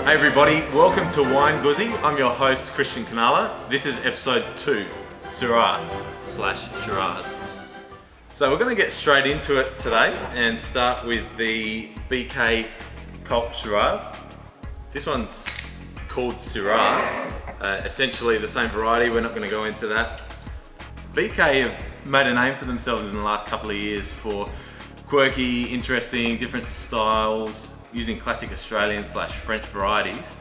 Hey everybody, welcome to Wine Gusy. I'm your host Christian Canala. This is episode 2, Syrah/Shiraz. So we're going to get straight into it today and start with the BK Cult Shiraz. This one's called Syrah, essentially the same variety. We're not going to go into that. BK have made a name for themselves in the last couple of years for quirky, interesting, different styles, using classic Australian/French varieties.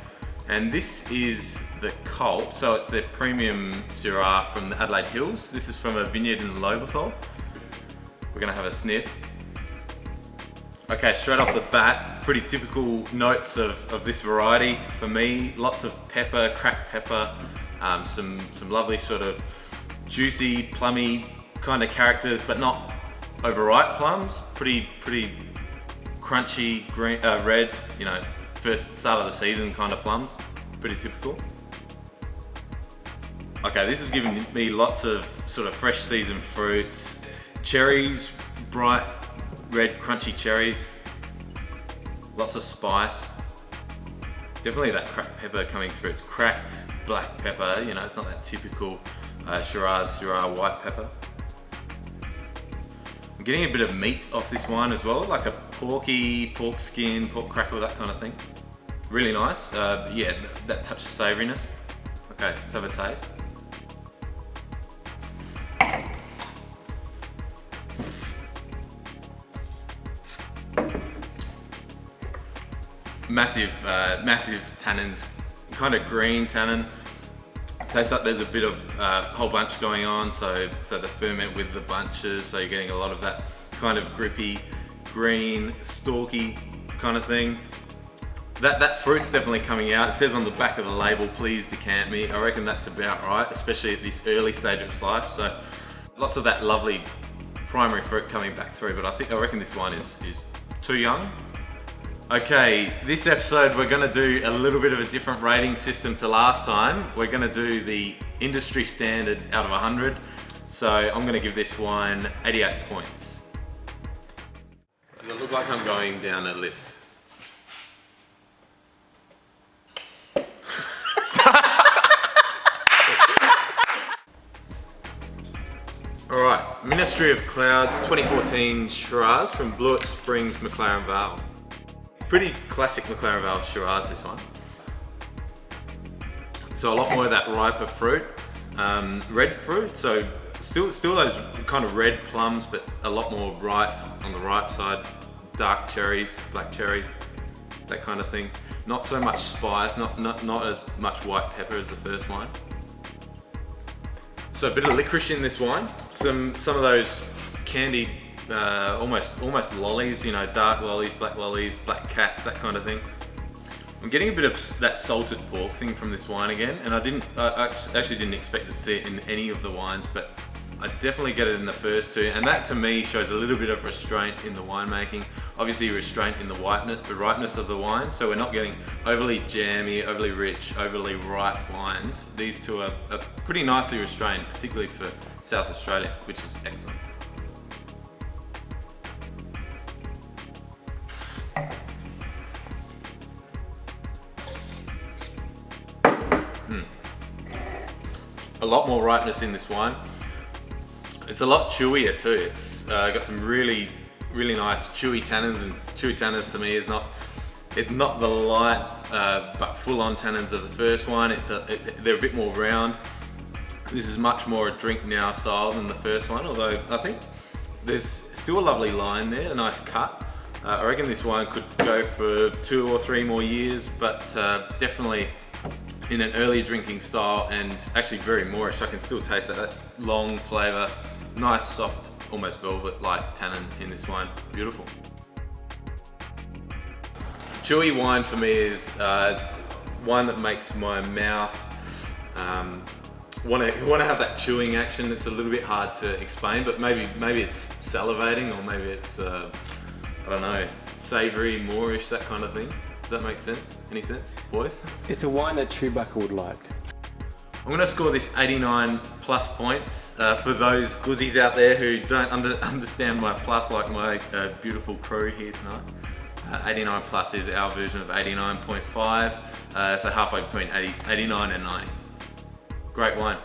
And this is the Cult, so it's their premium Syrah from the Adelaide Hills. This is from a vineyard in Lobethal. We're gonna have a sniff. Okay, straight off the bat, pretty typical notes of this variety for me. Lots of pepper, cracked pepper, some lovely sort of juicy, plummy kind of characters, but not overripe plums. Pretty crunchy, green, red, you know, first start of the season kind of plums. Pretty typical. Okay, this is giving me lots of sort of fresh season fruits. Cherries, bright red crunchy cherries. Lots of spice. Definitely that cracked pepper coming through. It's cracked black pepper, you know, it's not that typical Shiraz, Syrah white pepper. I'm getting a bit of meat off this wine as well, like a pork skin, pork crackle, that kind of thing. Really nice. Yeah, that touch of savouriness. Okay, let's have a taste. Massive tannins, kind of green tannin. Tastes like there's a bit of whole bunch going on, so the ferment with the bunches, so you're getting a lot of that kind of grippy, green, stalky kind of thing. That fruit's definitely coming out. It says on the back of the label, please decant me. I reckon that's about right, especially at this early stage of its life. So lots of that lovely primary fruit coming back through, but I reckon this wine is too young. Okay, this episode we're going to do a little bit of a different rating system to last time. We're going to do the industry standard out of 100. So I'm going to give this wine 88 points. Does it look like I'm going down a lift? Alright, Ministry of Clouds 2014 Shiraz from Blewett Springs, McLaren Vale. Pretty classic McLaren Vale Shiraz, this one. So a lot more of that riper fruit, red fruit. So still those kind of red plums, but a lot more ripe on the ripe side. Dark cherries, black cherries, that kind of thing. Not so much spice, not as much white pepper as the first wine. So a bit of licorice in this wine. Some of those candied. Almost lollies, you know, dark lollies, black cats, that kind of thing. I'm getting a bit of that salted pork thing from this wine again, and I actually didn't expect to see it in any of the wines, but I definitely get it in the first two, and that to me shows a little bit of restraint in the winemaking. Obviously restraint in the ripeness of the wine, so we're not getting overly jammy, overly rich, overly ripe wines. These two are pretty nicely restrained, particularly for South Australia, which is excellent. A lot more ripeness in this wine. It's a lot chewier too. It's got some really nice chewy tannins, and chewy tannins to me is not the light but full-on tannins of the first one. They're a bit more round. This is much more a drink now style than the first one, although I think there's still a lovely line there, a nice cut. I reckon this wine could go for 2 or 3 more years, but definitely in an early drinking style, and actually very Moorish. I can still taste that. That's long flavour, nice soft, almost velvet-like tannin in this wine. Beautiful. Chewy wine for me is wine that makes my mouth want to have that chewing action. It's a little bit hard to explain, but maybe it's salivating, or maybe it's I don't know, savoury, Moorish, that kind of thing. Does that make sense? Any sense, boys? It's a wine that Chewbacca would like. I'm going to score this 89 plus points for those Gusies out there who don't understand my plus, like my beautiful crew here tonight. 89 plus is our version of 89.5, so halfway between 89 and 90. Great wine.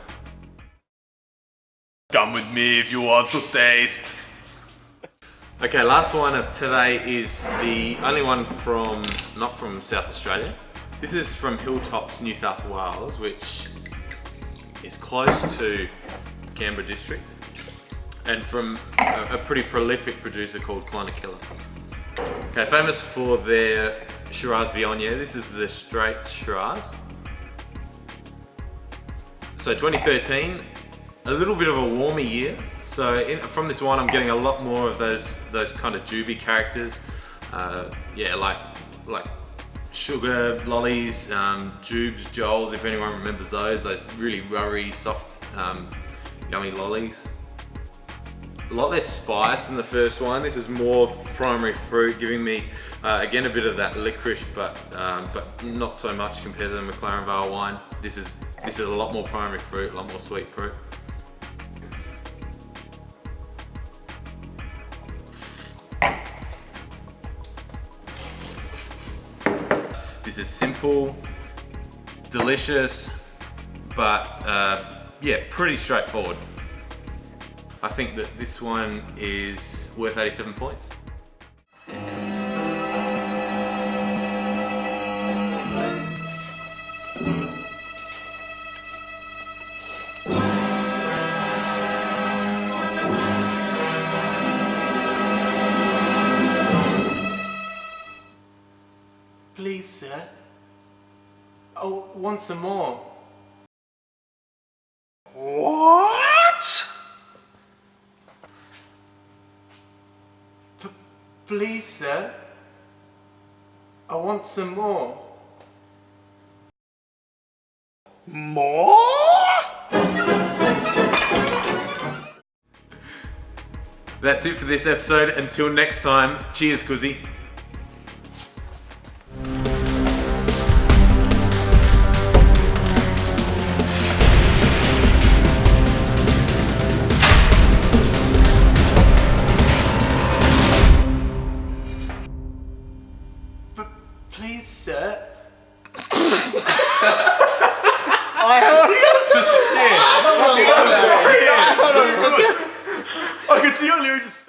Come with me if you want to taste. Okay, last wine of today is the only one not from South Australia. This is from Hilltops, New South Wales, which is close to Canberra district, and from a pretty prolific producer called Clonakilla. Okay, famous for their Shiraz Viognier. This is the straight Shiraz. So 2013, a little bit of a warmer year. So from this wine, I'm getting a lot more of those kind of juby characters. Yeah, like sugar lollies, jubes, joels, if anyone remembers those really rubbery, soft, yummy lollies. A lot less spice than the first one. This is more primary fruit, giving me again a bit of that licorice, but not so much compared to the McLaren Vale wine. This is a lot more primary fruit, a lot more sweet fruit. This is simple, delicious, but yeah, pretty straightforward. I think that this one is worth 87 points. Please, sir. I want some more. What? Please, sir. I want some more. More? That's it for this episode. Until next time, cheers, Gusy. Please, sir. I can see your lyrics.